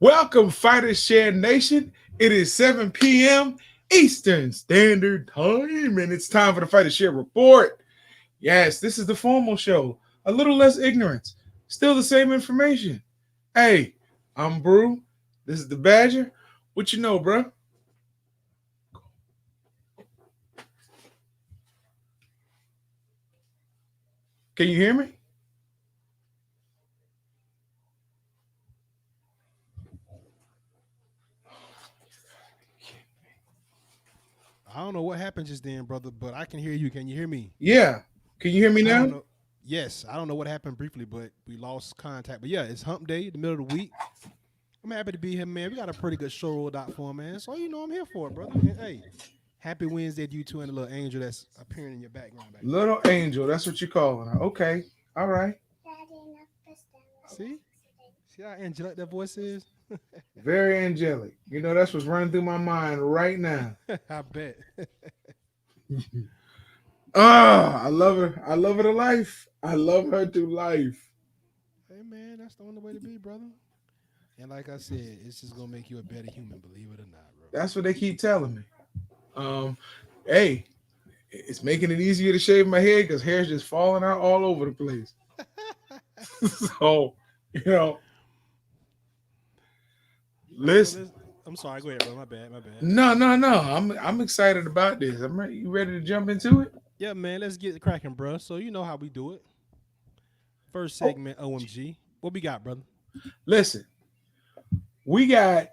Welcome, Fighters Share Nation. It is 7 p.m. Eastern Standard Time, and it's time for the Fighters Share Report. Yes, this is the formal show. A little less ignorance, still the same information. Hey, I'm Brew. This is the Badger. What you know, bro? Can you hear me? I don't know what happened just then, brother, but I can hear you. Can you hear me? Yeah. Can you hear me I now? don't know. Yes, I don't know what happened briefly, but we lost contact. But yeah, it's hump day, the middle of the week. I'm happy to be here, man. We got a pretty good show rolled out for him, man. So I'm here for it, brother. And hey, happy Wednesday to you two and the little angel that's appearing in your background back there. Little Angel, that's what you're calling her. Okay. All right. See? See how angelic that voice is? Very angelic. That's what's running through my mind right now. I bet. I love her. I love her to life. I love her to life. Hey man, that's the only way to be, brother. And like I said, it's just gonna make you a better human, believe it or not, bro. That's what they keep telling me. Um, hey, it's making it easier to shave my head because hair's just falling out all over the place. so, you know, So listen. let's. I'm sorry. Go ahead, bro. My bad. My bad. No. I'm excited about this. You ready to jump into it? Yeah, man. Let's get it cracking, bro. So you know how we do it. First Oh, segment, OMG. What we got, brother? listen. We got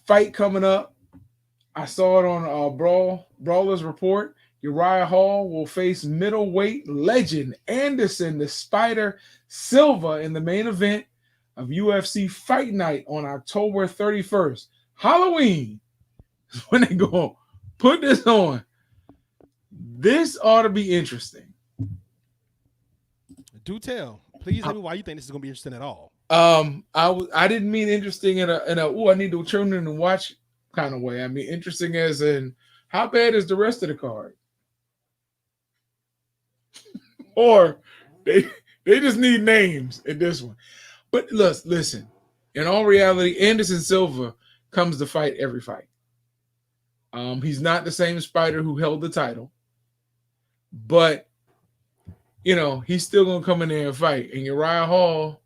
fight coming up. I saw it on Brawlers Report. Uriah Hall will face middleweight legend Anderson the Spider Silva in the main event of UFC Fight Night on October 31st. Halloween is when they go put this on. This ought to be interesting. Do tell. Please tell me why you think this is gonna be interesting at all. I didn't mean interesting in a I need to turn in and watch kind of way. I mean interesting as in how bad is the rest of the card? Or they just need names in this one. But listen. In all reality, Anderson Silva comes to fight every fight. He's not the same Spider who held the title, but he's still gonna come in there and fight. And Uriah Hall,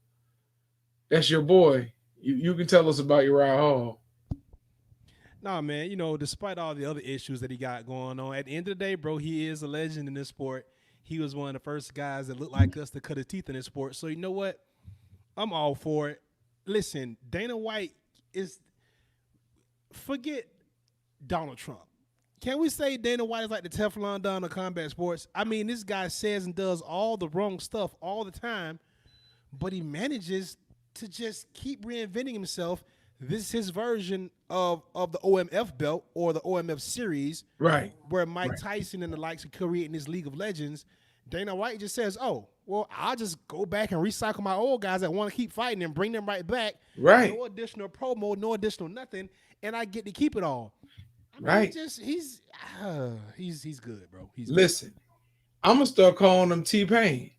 that's your boy. You can tell us about Uriah Hall. Nah, man. Despite all the other issues that he got going on, at the end of the day, bro, he is a legend in this sport. He was one of the first guys that looked like us to cut his teeth in this sport. So you know what? I'm all for it. Listen, Dana White is forget Donald Trump. Can we say Dana White is like the Teflon Don of combat sports? I mean, this guy says and does all the wrong stuff all the time, but he manages to just keep reinventing himself. This is his version of the OMF belt or the OMF series, Right. where Mike Right. Tyson and the likes are creating this League of Legends. Dana White just says, "Oh, well, I'll just go back and recycle my old guys that want to keep fighting and bring them right back. Right. No additional promo, no additional nothing, and I get to keep it all." I mean, Right. he's good, bro. He's good. Listen, I'm gonna start calling him T Pain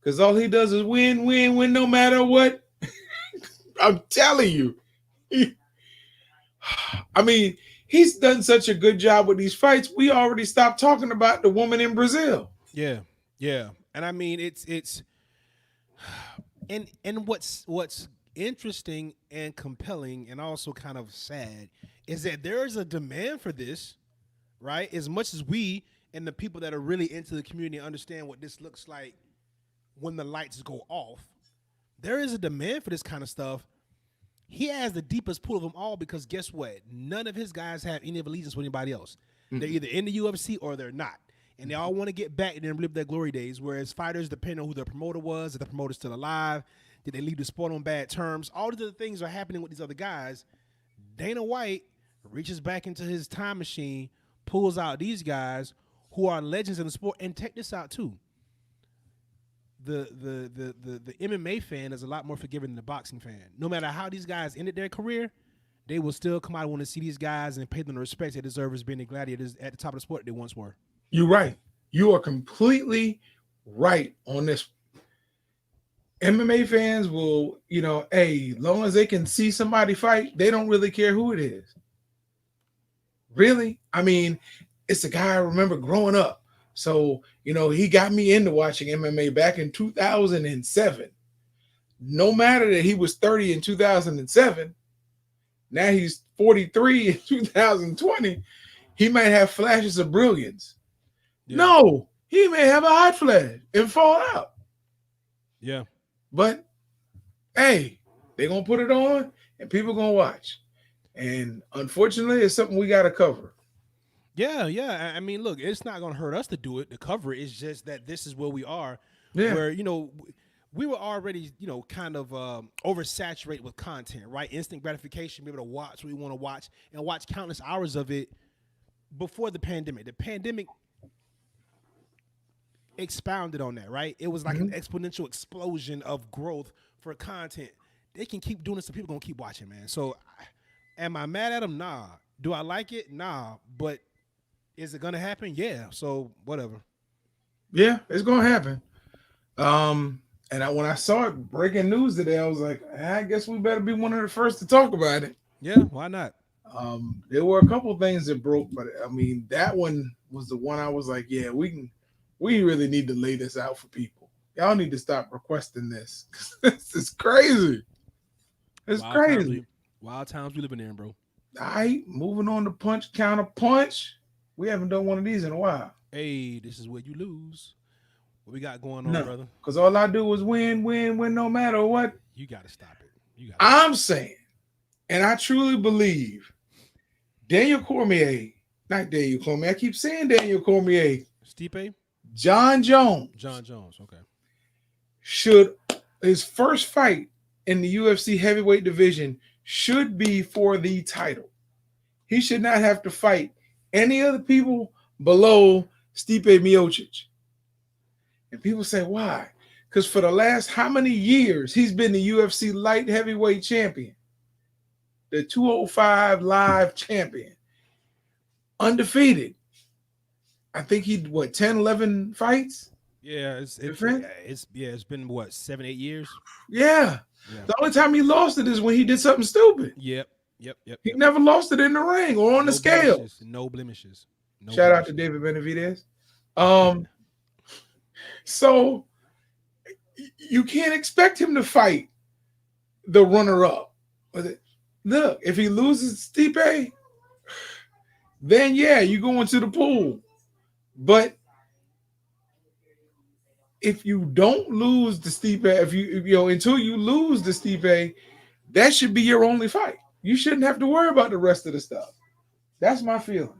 because all he does is win, win, win, no matter what. I'm telling you. He- I mean, he's done such a good job with these fights. We already stopped talking about the woman in Brazil. Yeah, yeah, and I mean it's and what's interesting and compelling and also kind of sad is that there is a demand for this, right? As much as we and the people that are really into the community understand what this looks like when the lights go off, there is a demand for this kind of stuff. He has the deepest pool of them all because guess what? None of his guys have any allegiance with anybody else. They're either in the UFC or they're not. And they all want to get back and then relive their glory days. Whereas fighters depend on who their promoter was, if the promoter's still alive, did they leave the sport on bad terms? All these other things are happening with these other guys. Dana White reaches back into his time machine, pulls out these guys who are legends in the sport, and check this out too. The MMA fan is a lot more forgiving than the boxing fan. No matter how these guys ended their career, they will still come out and want to see these guys and pay them the respect they deserve as being the gladiators at the top of the sport they once were. You're right. You are completely right on this. MMA fans will, hey, long as they can see somebody fight, they don't really care who it is. Really? I mean, it's a guy I remember growing up. So, he got me into watching MMA back in 2007. No matter that he was 30 in 2007, now he's 43 in 2020. He might have flashes of brilliance. Yeah. No, he may have a hot flash and fall out. Yeah. But, hey, they're going to put it on and people going to watch. And unfortunately, it's something we got to cover. Yeah. I mean, look, it's not going to hurt us to do it, to cover it. It's just that this is where we are. Yeah. Where, we were already, kind of oversaturated with content, right? Instant gratification, be able to watch what we want to watch and watch countless hours of it before the pandemic. The pandemic expounded on that, right? It was like an exponential explosion of growth for content. They can keep doing this, so people going to keep watching, man. So am I mad at them? Nah. Do I like it? Nah. But is it going to happen? Yeah. So whatever. Yeah, it's going to happen. And when I saw it breaking news today, I was like, I guess we better be one of the first to talk about it. Yeah, why not? There were a couple of things that broke, but I mean, that one was the one I was like, yeah, we really need to lay this out for people. Y'all need to stop requesting this. This is crazy. It's crazy. Wild times we living in, bro. All right, moving on to punch, counter punch. We haven't done one of these in a while. Hey, this is where you lose. What we got going on, brother? Because all I do is win, no matter what. You got to stop it. I'm saying, and I truly believe, Daniel Cormier, not Daniel Cormier, I keep saying Daniel Cormier. Stipe? John Jones, okay. His first fight in the UFC heavyweight division should be for the title. He should not have to fight any other people below Stipe Miocic. And people say, why? Because for the last how many years he's been the UFC light heavyweight champion, the 205 live champion, undefeated. I think he 10, 11 fights. Yeah, it's been what, 7, 8 years. Yeah. The only time he lost it is when he did something stupid. Yep. He never lost it in the ring or on the scale. No blemishes. Shout out to David Benavidez. So you can't expect him to fight the runner-up. Look, if he loses Stipe, then yeah, you go into the pool. But if you don't lose the Stipe, until you lose the Stipe, that should be your only fight. You shouldn't have to worry about the rest of the stuff. That's my feeling.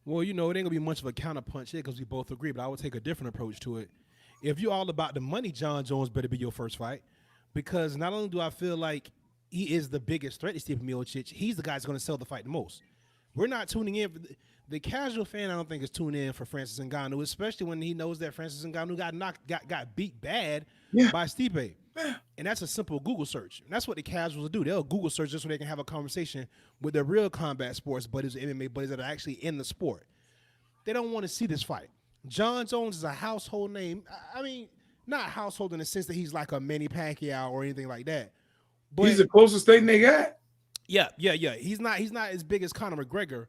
Well, it ain't going to be much of a counterpunch here because we both agree, but I would take a different approach to it. If you're all about the money, John Jones better be your first fight, because not only do I feel like he is the biggest threat to Stipe Miocic, he's the guy that's going to sell the fight the most. We're not tuning in. The casual fan, I don't think, is tuning in for Francis Ngannou, especially when he knows that Francis Ngannou got beat bad by Stipe. And that's a simple Google search. And that's what the casuals do. They'll Google search just so they can have a conversation with their real combat sports buddies, MMA buddies that are actually in the sport. They don't want to see this fight. John Jones is a household name. I mean, not household in the sense that he's like a Manny Pacquiao or anything like that. But he's the closest thing they got. Yeah. He's not as big as Conor McGregor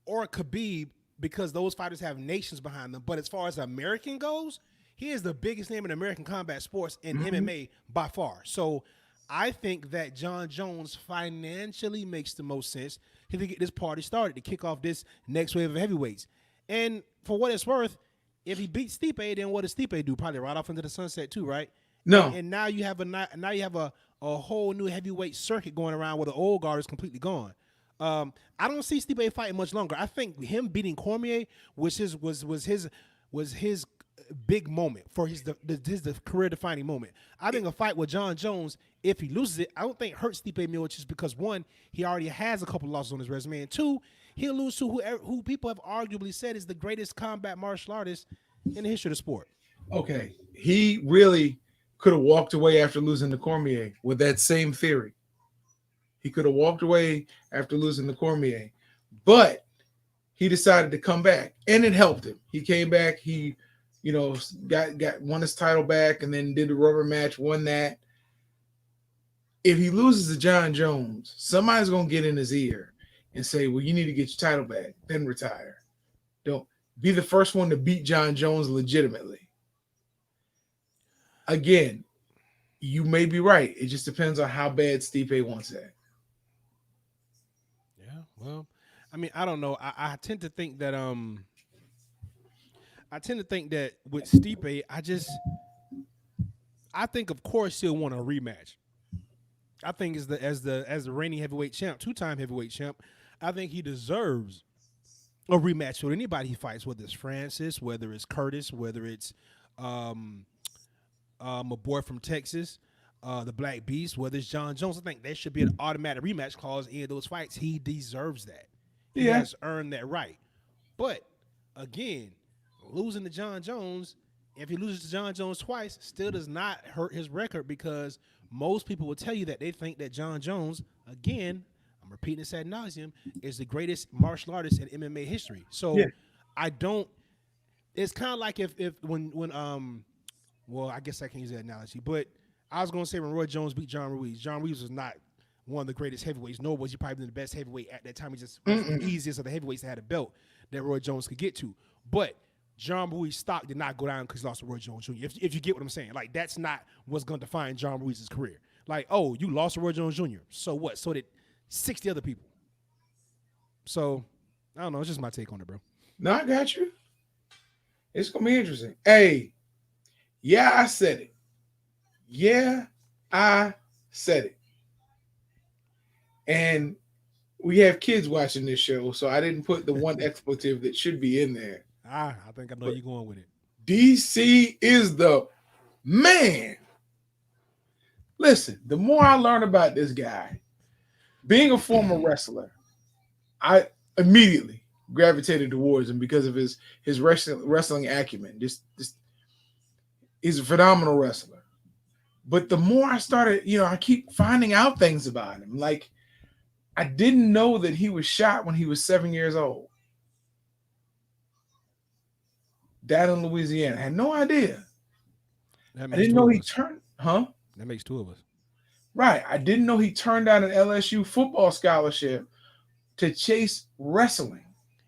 or Khabib because those fighters have nations behind them. But as far as American goes, he is the biggest name in American combat sports in MMA by far. So I think that John Jones financially makes the most sense to get this party started, to kick off this next wave of heavyweights. And for what it's worth, if he beats Stipe, then what does Stipe do? Probably right off into the sunset too, right? No. And now you have a whole new heavyweight circuit going around where the old guard is completely gone. I don't see Stipe fighting much longer. I think him beating Cormier was his big moment for his career defining moment. I think a fight with John Jones, if he loses it, I don't think hurts Stipe Miocic because one, he already has a couple losses on his resume, and two, he'll lose to who people have arguably said is the greatest combat martial artist in the history of the sport. Okay, he really could have walked away after losing to Cormier with that same theory. He could have walked away after losing to Cormier, but he decided to come back, and it helped him. He came back. He got won his title back, and then did the rubber match, won that. If he loses to John Jones, somebody's gonna get in his ear and say, "Well, you need to get your title back, then retire. Don't be the first one to beat John Jones legitimately." Again, you may be right. It just depends on how bad Stipe wants that. Yeah, well, I mean, I don't know. I tend to think that with Stipe, I think of course he'll want a rematch. I think as the reigning heavyweight champ, 2-time heavyweight champ, I think he deserves a rematch with anybody he fights, whether it's Francis, whether it's Curtis, whether it's um, a boy from Texas, the Black Beast, whether it's John Jones. I think there should be an automatic rematch clause in those fights. He deserves that. He Yeah. has earned that right. But again, losing to John Jones, if he loses to John Jones twice, still does not hurt his record because most people will tell you that they think that John Jones, again, I'm repeating this ad nauseum, is the greatest martial artist in MMA history. So Yeah. I don't. It's kind of like if when well, I guess I can use that analogy, but I was gonna say when Roy Jones beat John Ruiz, John Ruiz was not one of the greatest heavyweights, nor was he probably the best heavyweight at that time. He just was the easiest of the heavyweights that had a belt that Roy Jones could get to. But John Ruiz's stock did not go down because he lost to Roy Jones Jr. If you get what I'm saying, like that's not what's going to define John Ruiz's career. Like, oh, you lost to Roy Jones Jr. So what? So did 60 other people. So I don't know. It's just my take on it, bro. No, I got you. It's gonna be interesting. Hey, yeah, I said it. Yeah, I said it. And we have kids watching this show, so I didn't put the one expletive that should be in there. I think I know you're going with it. DC is the man. Listen, the more I learn about this guy, being a former wrestler, I immediately gravitated towards him because of his wrestling acumen. Just he's a phenomenal wrestler. But the more I started, I keep finding out things about him. Like I didn't know that he was shot when he was 7 years old. Down in Louisiana. I had no idea. I didn't know he turned, huh? That makes two of us. Right. I didn't know he turned down an LSU football scholarship to chase wrestling.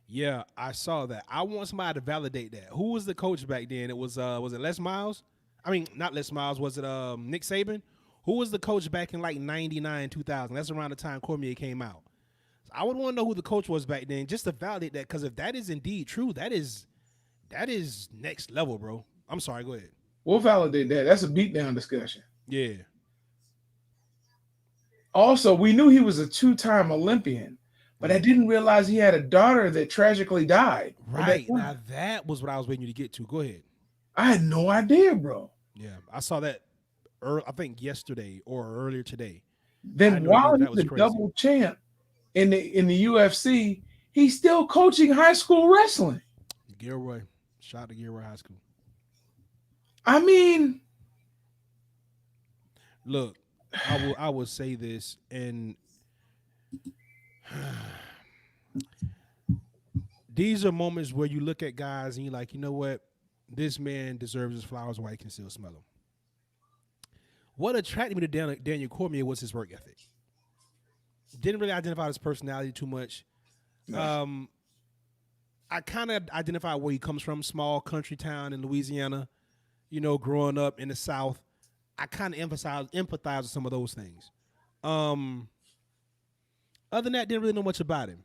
Yeah, I saw that. I want somebody to validate that. Who was the coach back then? It was it Les Miles? I mean, not Les Miles. Was it Nick Saban? Who was the coach back in like 99, 2000? That's around the time Cormier came out. I would want to know who the coach was back then just to validate that, because if that is indeed true, that is next level, bro. I'm sorry, go ahead. We'll validate that. That's a beatdown discussion. Yeah. Also, we knew he was a 2-time Olympian, but I didn't realize he had a daughter that tragically died. Right. Now that was what I was waiting you to get to. Go ahead. I had no idea, bro. Yeah. I saw that I think yesterday or earlier today. Then while he's a double champ in the UFC, he's still coaching high school wrestling. Gilroy. Shout out to Gilroy High School. I mean, look, I will say this, and these are moments where you look at guys and you're like, you know what? This man deserves his flowers while he can still smell them. What attracted me to Daniel Cormier was his work ethic. Didn't really identify his personality too much. No. I kind of identify where he comes from, small country town in Louisiana, growing up in the South. I kind of empathize with some of those things. Other than that, didn't really know much about him.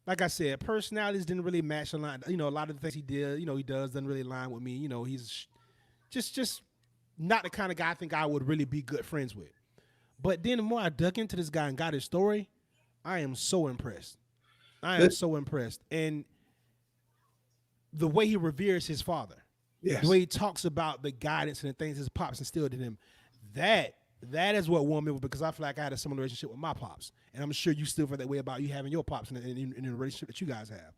Like I said, personalities didn't really match a lot. A lot of the things he did, he does, doesn't really align with me. He's just not the kind of guy I think I would really be good friends with. But then the more I dug into this guy and got his story, I am so impressed. And the way he reveres his father, the way he talks about the guidance and the things his pops instilled in him, that is what won me over, because I feel like I had a similar relationship with my pops. And I'm sure you still feel that way about you having your pops in the relationship that you guys have.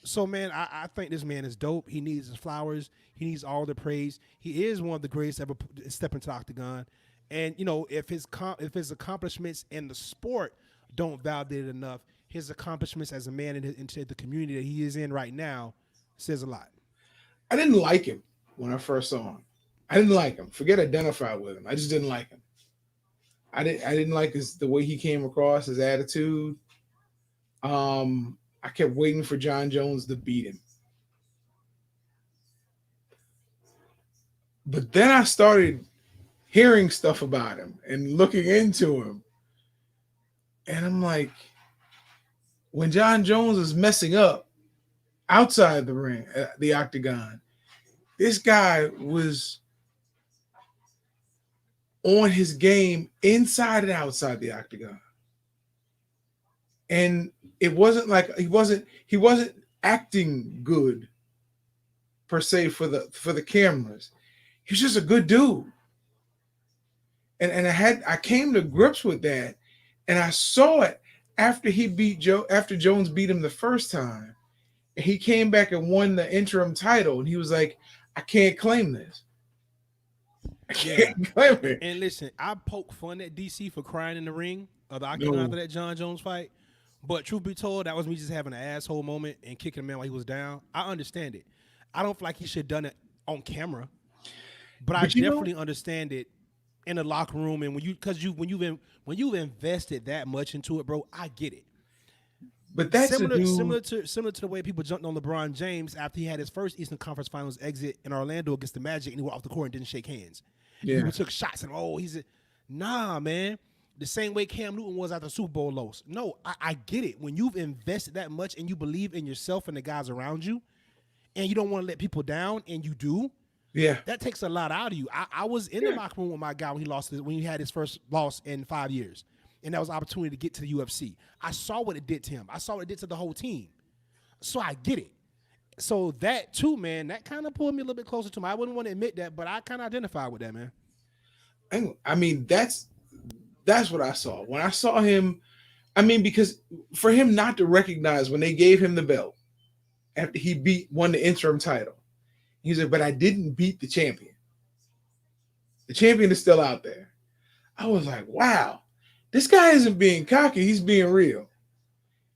So, man, I think this man is dope. He needs his flowers. He needs all the praise. He is one of the greatest ever step into the octagon. And, if his accomplishments in the sport don't validate it enough, his accomplishments as a man into the community that he is in right now says a lot. I didn't like him when I first saw him. I didn't like him. Forget identify with him. I just didn't like him. I didn't like the way he came across, his attitude. I kept waiting for John Jones to beat him. But then I started hearing stuff about him and looking into him. And I'm like, when John Jones is messing up outside the ring, the octagon, this guy was on his game inside and outside the octagon. And it wasn't like he wasn't acting good per se for the cameras. He was just a good dude. And I came to grips with that, and I saw it after Jones beat him the first time. And he came back and won the interim title, and he was like, I can't claim this. I can't claim it. And listen, I poke fun at DC for crying in the ring of the octagon after that John Jones fight. But truth be told, that was me just having an asshole moment and kicking him out while he was down. I understand it. I don't feel like he should have done it on camera. But I definitely understand it in the locker room, and when you've invested that much into it, bro, I get it. But that's similar to the way people jumped on LeBron James after he had his first Eastern Conference Finals exit in Orlando against the Magic, and he went off the court and didn't shake hands. Yeah. People took shots and nah, man. The same way Cam Newton was at the Super Bowl loss. No, I get it. When you've invested that much and you believe in yourself and the guys around you, and you don't want to let people down, and you do. Yeah, that takes a lot out of you. I was in the locker room with my guy when he had his first loss in 5 years, and that was an opportunity to get to the UFC. I saw what it did to him. I saw what it did to the whole team. So I get it. So that too, man, that kind of pulled me a little bit closer to him. I wouldn't want to admit that, but I kind of identify with that, man. I mean, that's what I saw when I saw him. I mean, because for him not to recognize when they gave him the belt after he won the interim title. He said, but I didn't beat the champion. The champion is still out there. I was like, wow, this guy isn't being cocky. He's being real.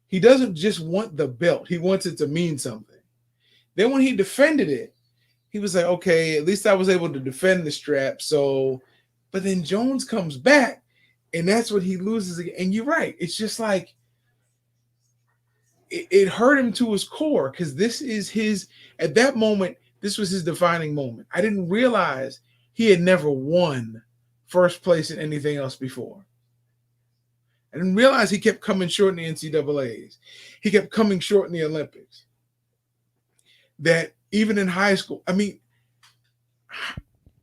He doesn't just want the belt. He wants it to mean something. Then when he defended it, he was like, okay, at least I was able to defend the strap. So, but then Jones comes back, and that's what he loses again. And you're right. It's just like, it hurt him to his core because this is at that moment, this was his defining moment. I didn't realize he had never won first place in anything else before. I didn't realize he kept coming short in the NCAAs. He kept coming short in the Olympics. That even in high school, I mean,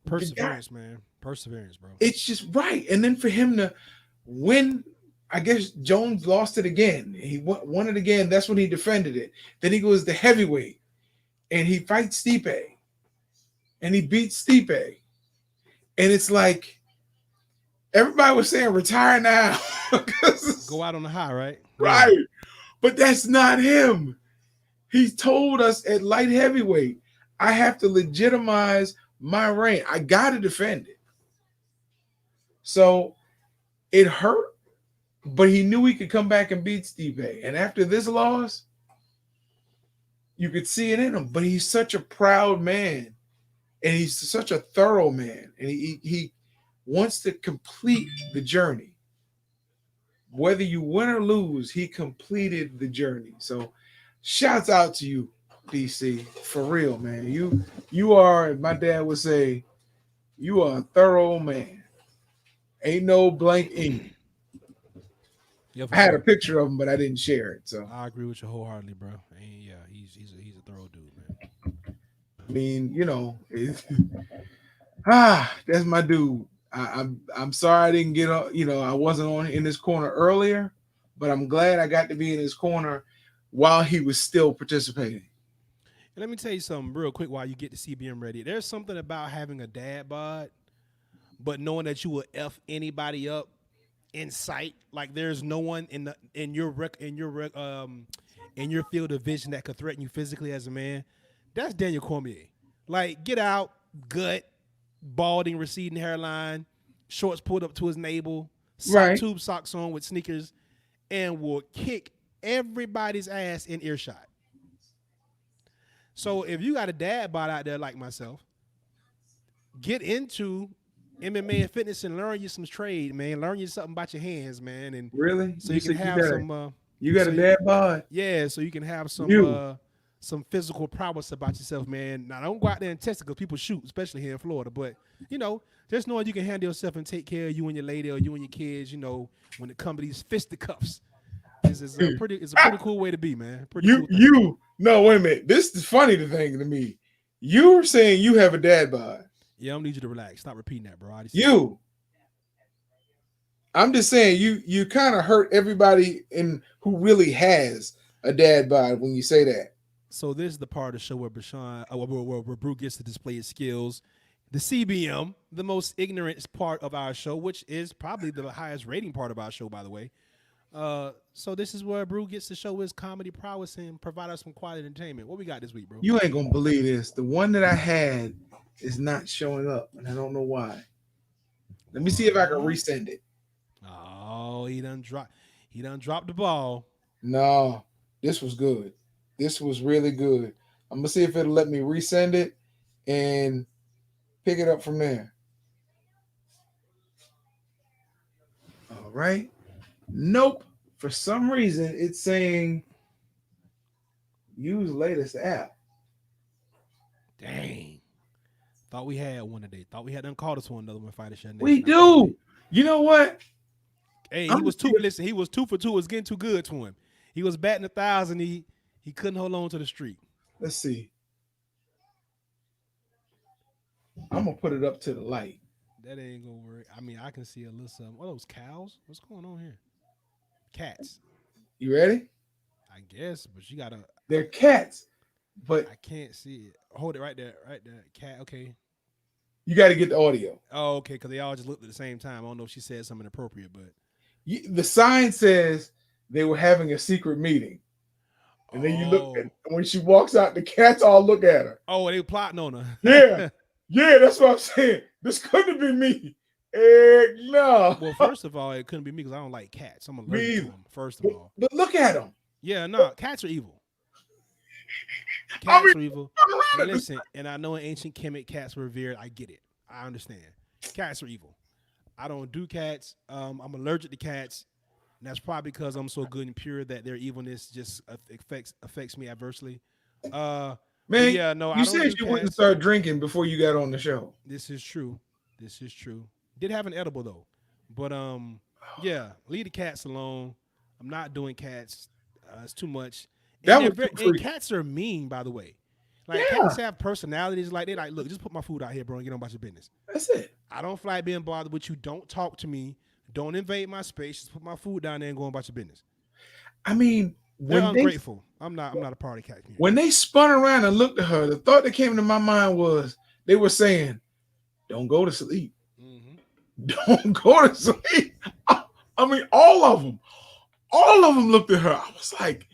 perseverance, man. Perseverance, bro. It's just right. And then for him to win, I guess Jones lost it again. He won it again. That's when he defended it. Then he goes to heavyweight. And he fights Stipe, and he beats Stipe, and it's like everybody was saying, "Retire now." Go out on the high, right? Right, but that's not him. He told us at light heavyweight, "I have to legitimize my reign. I got to defend it." So it hurt, but he knew he could come back and beat Stipe. And after this loss, you could see it in him, but he's such a proud man, and he's such a thorough man, and he wants to complete the journey. Whether you win or lose, he completed the journey. So, shouts out to you, DC, for real, man. You are, my dad would say, you are a thorough man. Ain't no blank ink. I had a picture of him, but I didn't share it. So I agree with you wholeheartedly, bro. Yeah, he's a thorough dude, man. I mean, that's my dude. I'm sorry I didn't get I wasn't on in his corner earlier, but I'm glad I got to be in his corner while he was still participating. And let me tell you something real quick while you get the CBM ready. There's something about having a dad bod, but knowing that you will F anybody up in sight, like there's no one in your field of vision that could threaten you physically as a man. That's Daniel Cormier. Like, get out, gut, balding, receding hairline, shorts pulled up to his navel, tube socks on with sneakers, and will kick everybody's ass in earshot. So if you got a dad bod out there like myself, get into MMA and fitness and learn you some trade, man. Learn you something about your hands, man, and Really? so you can have some. You got So a dad bod? yeah, so you can have You. some physical prowess about yourself, man. Now don't go out there and test it because people shoot, especially here in Florida. But just knowing you can handle yourself and take care of you and your lady or you and your kids, when it comes to these fisticuffs, is a pretty it's a pretty cool way to be, man. Pretty cool thing. No, wait a minute. This is funny to think to me. You were saying you have a dad bod. Yeah, I don't need you to relax. Stop repeating that, bro. I'm just saying you kind of hurt everybody who really has a dad bod when you say that. So this is the part of the show where where Brew gets to display his skills. The CBM, the most ignorant part of our show, which is probably the highest rating part of our show, by the way. So this is where Brew gets to show his comedy prowess and provide us some quality entertainment. What we got this week, bro? You ain't gonna believe this. The one that I had is not showing up, and I don't know why. Let me see if I can resend it. Oh, he done dropped the ball. No, this was good. This was really good. I'm gonna see if it'll let me resend it and pick it up from there. All right. Nope. For some reason, it's saying use latest app. Dang. Thought we had one today. Thought we had done called us one another when Fighter Show. We do. You know what? Hey, he was 2 for 2. It was getting too good to him. He was batting 1,000. He couldn't hold on to the streak. Let's see. I'm gonna put it up to the light. That ain't gonna work. I mean, I can see a little something. What are those cows? What's going on here? Cats. You ready? I guess, but you gotta. They're cats, but I can't see it. Hold it right there. Right there. Cat. Okay. You got to get the audio. Oh, okay. Because they all just looked at the same time. I don't know if she said something inappropriate, but the sign says they were having a secret meeting. And then you look at when she walks out, the cats all look at her. Oh, they were plotting on her. Yeah. Yeah, that's what I'm saying. This couldn't be me. No. Well, first of all, it couldn't be me because I don't like cats. I'm allergic to them, first of all. But look at them. Yeah, no, cats are evil. Cats are evil. And listen, and I know in ancient Kemet cats were revered. I get it. I understand. Cats are evil. I don't do cats. I'm allergic to cats. And that's probably because I'm so good and pure that their evilness just affects me adversely. Man, yeah, no, you said you wouldn't start drinking before you got on the show. This is true. Did have an edible though, but yeah, leave the cats alone. I'm not doing cats. It's too much. And cats are mean, by the way. Like cats have personalities. Like they like, look, just put my food out here, bro, and get on about your business. That's it. I don't feel like being bothered with you. Don't talk to me. Don't invade my space. Just put my food down there and go on about your business. I mean, they're ungrateful. I'm not a part of cat community. When they spun around and looked at her, the thought that came into my mind was they were saying, "Don't go to sleep. Don't go to sleep." I mean, all of them looked at her. I was like,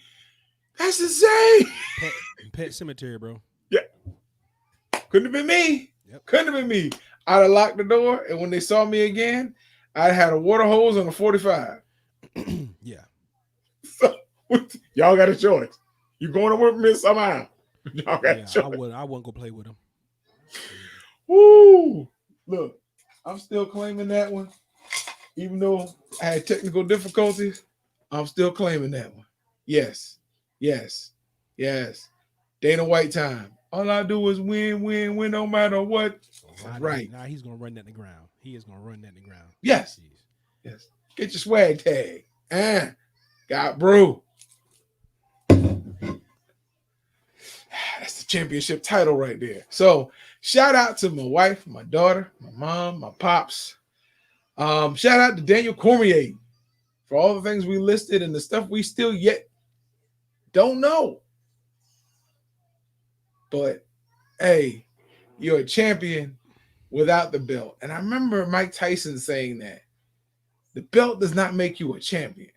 "That's insane." Pet Cemetery, bro. Yeah, couldn't have been me. Yep. Couldn't have been me. I'd have locked the door, and when they saw me again, I had a water hose and a 45. Yeah. So, y'all got a choice. You going to work with me somehow? Y'all got a choice. I wouldn't go play with them. Woo! Look, I'm still claiming that one, even though I had technical difficulties. I'm still claiming that one. Yes. Dana White time. All I do is win, no matter what. Right. Now he's gonna run that in the ground. He is gonna run that in the ground. Yes. Jeez. Yes. Get your swag tag. Got brew. That's the championship title right there. So shout out to my wife, my daughter, my mom, my pops. Shout out to Daniel Cormier for all the things we listed and the stuff we still yet don't know. But hey, you're a champion without the belt. And I remember Mike Tyson saying that the belt does not make you a champion.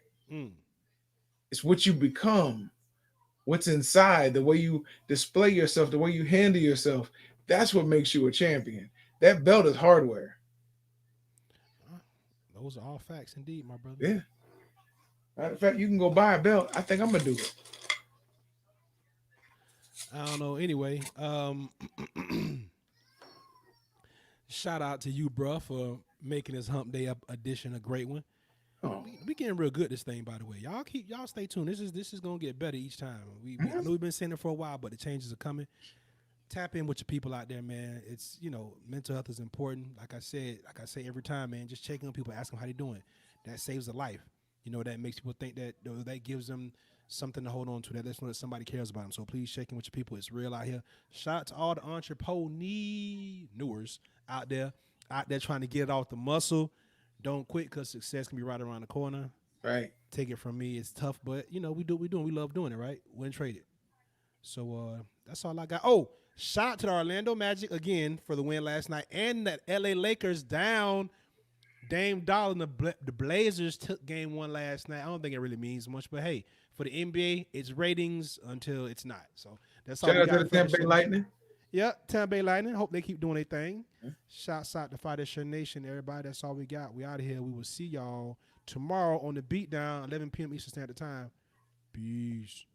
It's what you become, what's inside, the way you display yourself, the way you handle yourself. That's what makes you a champion. That belt is hardware. Those are all facts indeed, my brother. Yeah. Matter of fact, you can go buy a belt. I think I'm going to do it. I don't know. Anyway, shout out to you, bruh, for making this Hump Day edition a great one. Oh, We getting real good at this thing, by the way. Y'all stay tuned. This is gonna get better each time. I know we've been saying it for a while, but the changes are coming. Tap in with your people out there, man. It's mental health is important. Like I say every time, man. Just checking on people, asking how they doing. That saves a life. That makes people think that gives them something to hold on to. That lets them know that somebody cares about them. So please check in with your people. It's real out here. Shout out to all the entrepreneurs out there trying to get off the muscle. Don't quit because success can be right around the corner. right. Take it from me, it's tough, but we do what we doing. We love doing it, right? Win trade it. So that's all I got. Oh, shout out to the Orlando Magic again for the win last night, and that LA Lakers down. Dame Dollar and the Blazers took game one last night. I don't think it really means much, but hey, for the NBA, it's ratings until it's not. So that's all Shout we out got to the for Tampa Bay show. Lightning. Yep, Tampa Bay Lightning. Hope they keep doing their thing. Shouts out to Fight Your Nation, everybody. That's all we got. We out of here. We will see y'all tomorrow on the Beatdown, 11 p.m. Eastern Standard Time. Peace.